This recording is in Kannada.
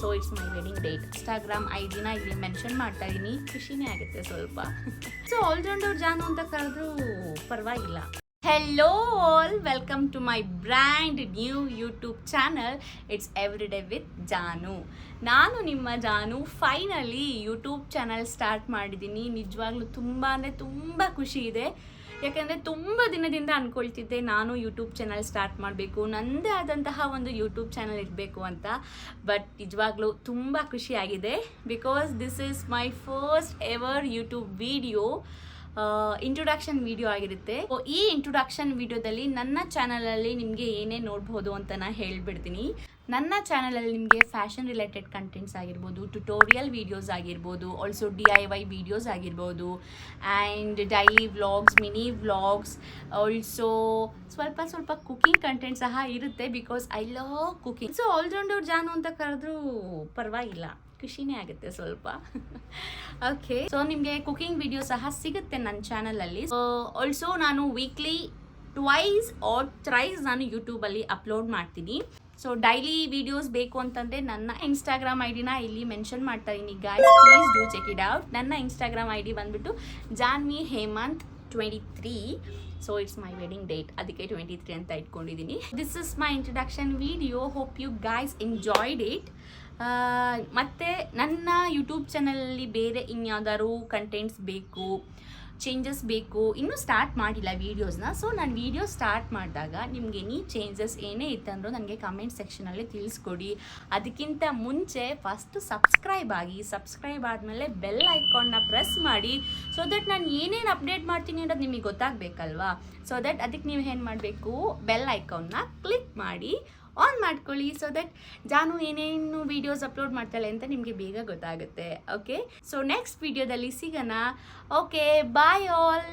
So it's my wedding date. Instagram ಐಡಿನ ಇಲ್ಲಿ ಮೆನ್ಷನ್ ಮಾಡ್ತಾ ಇದ್ದೀನಿ, ಖುಷಿನೇ ಆಗುತ್ತೆ ಸ್ವಲ್ಪ. ಸೊ ಆಲ್ರೌಂಡರ್ ಜಾನು ಅಂತ ಕರೆದ್ರೂ ಪರವಾಗಿಲ್ಲ. Hello all, welcome to my brand new YouTube channel. It's everyday with Janu. ನಾನು ನಿಮ್ಮ ಜಾನು ಫೈನಲಿ ಯೂಟ್ಯೂಬ್ ಚಾನಲ್ ಸ್ಟಾರ್ಟ್ ಮಾಡಿದ್ದೀನಿ. ನಿಜವಾಗ್ಲೂ ತುಂಬ ಖುಷಿ ಇದೆ. ಯಾಕೆಂದರೆ ತುಂಬ ದಿನದಿಂದ ಅಂದ್ಕೊಳ್ತಿದ್ದೆ ನಾನು ಯೂಟ್ಯೂಬ್ ಚಾನಲ್ ಸ್ಟಾರ್ಟ್ ಮಾಡಬೇಕು, ನನ್ನದೇ ಆದಂತಹ ಒಂದು ಯೂಟ್ಯೂಬ್ ಚಾನಲ್ ಇರಬೇಕು ಅಂತ. ಬಟ್ ನಿಜವಾಗ್ಲೂ ತುಂಬ ಖುಷಿಯಾಗಿದೆ, because this is my first ever YouTube video. Introduction video ಆಗಿರುತ್ತೆ. ಈ ಇಂಟ್ರೊಡಕ್ಷನ್ ವಿಡಿಯೋದಲ್ಲಿ ನನ್ನ ಚಾನಲಲ್ಲಿ ನಿಮಗೆ ಏನೇ ನೋಡ್ಬೋದು ಅಂತ ನಾನು ಹೇಳ್ಬಿಡ್ತೀನಿ. ನನ್ನ ಚಾನಲಲ್ಲಿ ನಿಮಗೆ ಫ್ಯಾಷನ್ ರಿಲೇಟೆಡ್ ಕಂಟೆಂಟ್ಸ್ ಆಗಿರ್ಬೋದು, ಟ್ಯುಟೋರಿಯಲ್ ವೀಡಿಯೋಸ್ ಆಗಿರ್ಬೋದು, ಆಲ್ಸೋ DIY ವೀಡಿಯೋಸ್ ಆಗಿರ್ಬೋದು, and daily vlogs, mini vlogs, also ಸ್ವಲ್ಪ ಕುಕಿಂಗ್ ಕಂಟೆಂಟ್ ಸಹ ಇರುತ್ತೆ, because I love cooking. So allrounder Janu ಅಂತ ಕರೆದ್ರೂ ಪರವಾಗಿಲ್ಲ, ಖುಷಿನೇ ಆಗುತ್ತೆ ಸ್ವಲ್ಪ. ಓಕೆ, ಸೊ ನಿಮಗೆ ಕುಕಿಂಗ್ ವಿಡಿಯೋ ಸಹ ಸಿಗುತ್ತೆ ನನ್ನ ಚಾನಲಲ್ಲಿ. ಆಲ್ಸೋ ನಾನು ವೀಕ್ಲಿ ಟ್ವೈಸ್ ಆರ್ ಥ್ರೈಸ್ ನಾನು ಯೂಟ್ಯೂಬಲ್ಲಿ ಅಪ್ಲೋಡ್ ಮಾಡ್ತೀನಿ. ಸೊ ಡೈಲಿ ವಿಡಿಯೋಸ್ ಬೇಕು ಅಂತಂದರೆ ನನ್ನ ಇನ್ಸ್ಟಾಗ್ರಾಮ್ ಐಡಿನ ಇಲ್ಲಿ ಮೆನ್ಷನ್ ಮಾಡ್ತಾ ಇದ್ದೀನಿ. Guys please do check it out. ನನ್ನ ಇನ್ಸ್ಟಾಗ್ರಾಮ್ ಐಡಿ ಬಂದ್ಬಿಟ್ಟು Janvi Hemant 23. So it's my wedding date, ಅದಕ್ಕೆ 23 ಅಂತ ಇಟ್ಕೊಂಡಿದ್ದೀನಿ. This is my introduction video. Hope you guys enjoyed it. ಮತ್ತು ನನ್ನ ಯೂಟ್ಯೂಬ್ ಚಾನಲಲ್ಲಿ ಬೇರೆ ಇನ್ಯಾವುದಾದ್ರು ಕಂಟೆಂಟ್ಸ್ ಬೇಕು, ಚೇಂಜಸ್ ಬೇಕು, ಇನ್ನೂ ಸ್ಟಾರ್ಟ್ ಮಾಡಿಲ್ಲ ವೀಡಿಯೋಸ್ನ. ಸೊ ನಾನು ವೀಡಿಯೋ ಸ್ಟಾರ್ಟ್ ಮಾಡಿದಾಗ ನಿಮಗೆ ಎನಿ ಚೇಂಜಸ್ ಏನೇ ಇತ್ತಂದ್ರೂ ನನಗೆ ಕಮೆಂಟ್ ಸೆಕ್ಷನಲ್ಲಿ ತಿಳಿಸ್ಕೊಡಿ. ಅದಕ್ಕಿಂತ ಮುಂಚೆ ಫಸ್ಟ್ ಸಬ್ಸ್ಕ್ರೈಬ್ ಆಗಿ, ಸಬ್ಸ್ಕ್ರೈಬ್ ಆದಮೇಲೆ ಬೆಲ್ ಐಕಾನ್ನ ಪ್ರೆಸ್ ಮಾಡಿ. ಸೊ ದಟ್ ನಾನು ಏನೇನು ಅಪ್ಡೇಟ್ ಮಾಡ್ತೀನಿ ಅನ್ನೋದು ನಿಮಗೆ ಗೊತ್ತಾಗಬೇಕಲ್ವಾ. ಸೊ ದಟ್ ಅದಕ್ಕೆ ನೀವು ಏನು ಮಾಡಬೇಕು, ಬೆಲ್ ಐಕಾನ್ನ ಕ್ಲಿಕ್ ಮಾಡಿ ಆನ್ ಮಾಡ್ಕೊಳ್ಳಿ. ಸೊ ದಟ್ ಜಾನು ಏನೇನು ವೀಡಿಯೋಸ್ ಅಪ್ಲೋಡ್ ಮಾಡ್ತಾಳೆ ಅಂತ ನಿಮಗೆ ಬೇಗ ಗೊತ್ತಾಗುತ್ತೆ. ಓಕೆ, ಸೊ ನೆಕ್ಸ್ಟ್ ವಿಡಿಯೋದಲ್ಲಿ ಸಿಗೋಣ. Okay, bye all.